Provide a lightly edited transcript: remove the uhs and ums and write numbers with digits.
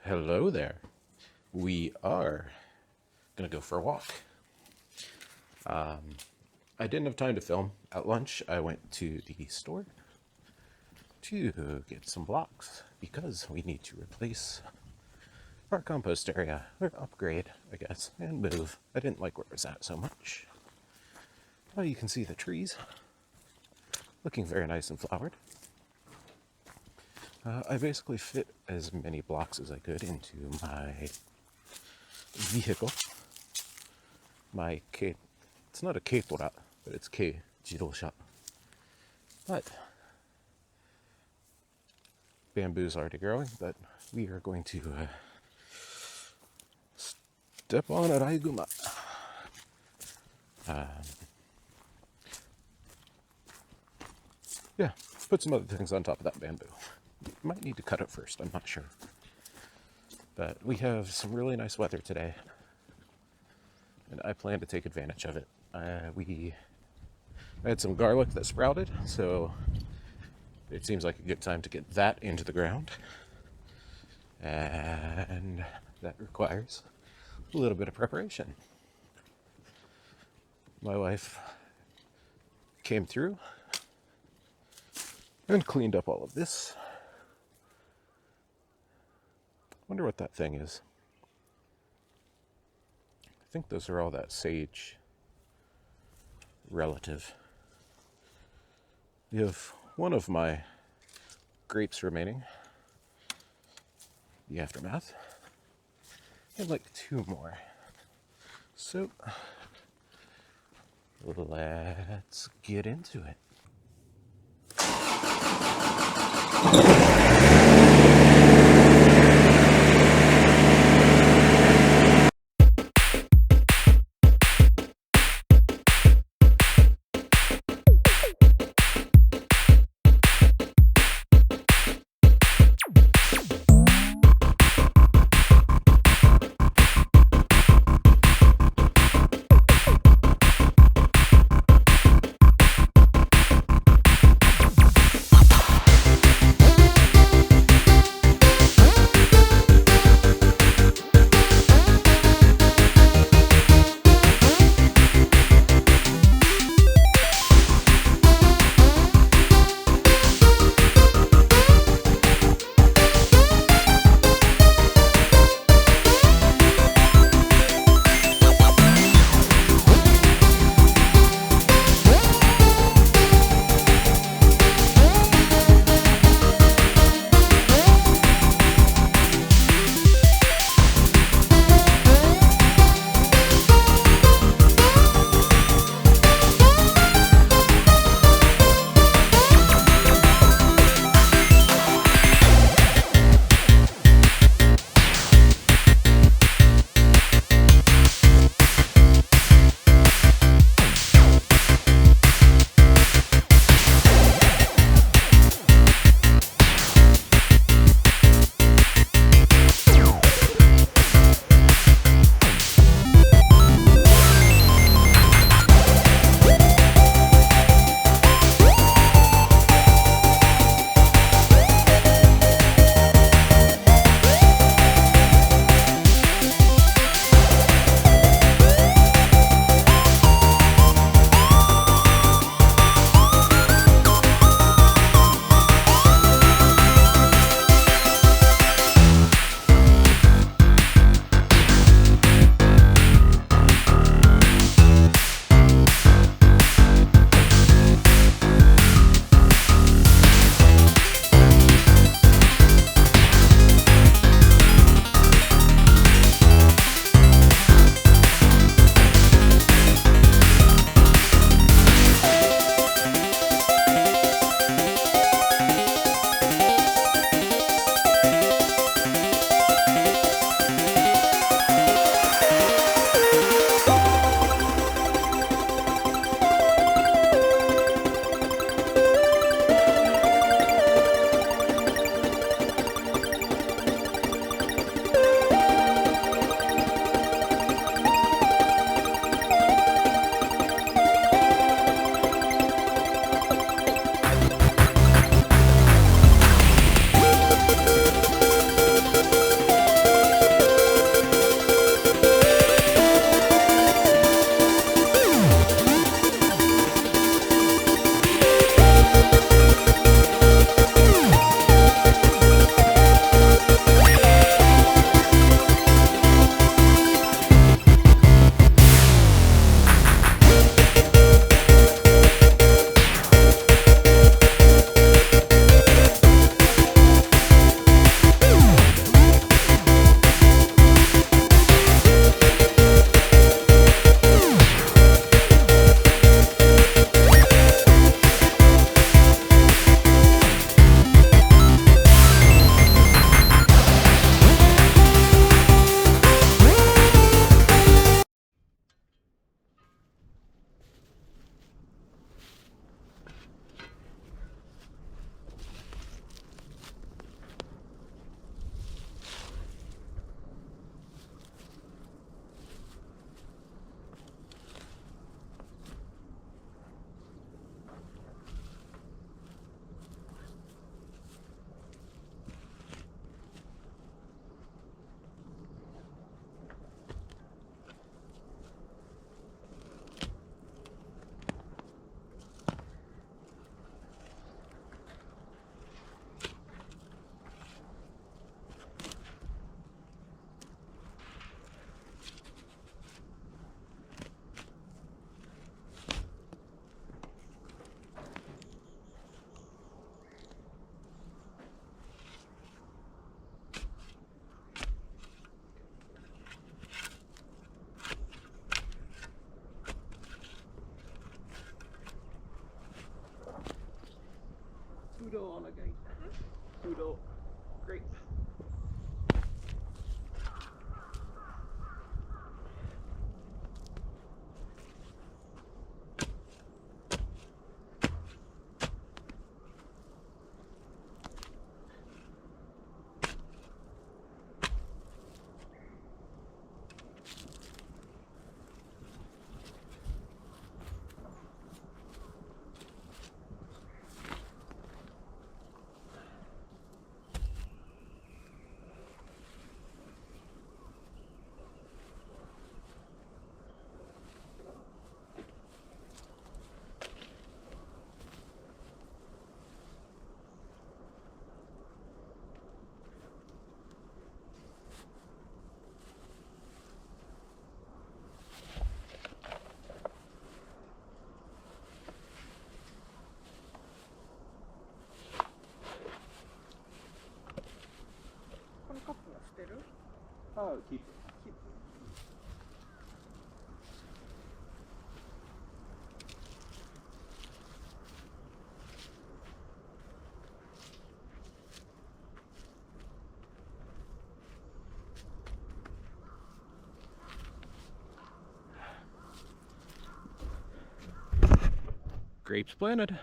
Hello there. We are gonna go for a walk. I didn't have time to film at lunch. I went to the store to get some blocks because we need to replace our compost area, or upgrade, I guess, and move. I didn't like where it was at so much. Well, you can see the trees looking very nice and flowered. I basically fit as many blocks as I could into my vehicle. My K, it's not a K-pora, but it's K Jidosha. But bamboo's already growing, but we are going to step on a raiguma. Yeah, put some other things on top of that bamboo. Might need to cut it first, I'm not sure. But we have some really nice weather today, and I plan to take advantage of it. We had some garlic that sprouted, so it seems like a good time to get that into the ground. And that requires a little bit of preparation. My wife came through and cleaned up all of this. Wonder what that thing is. I think those are all that sage relative. We have one of my grapes remaining, the aftermath, and like two more. So let's get into it. Oh, keep. Grapes planted.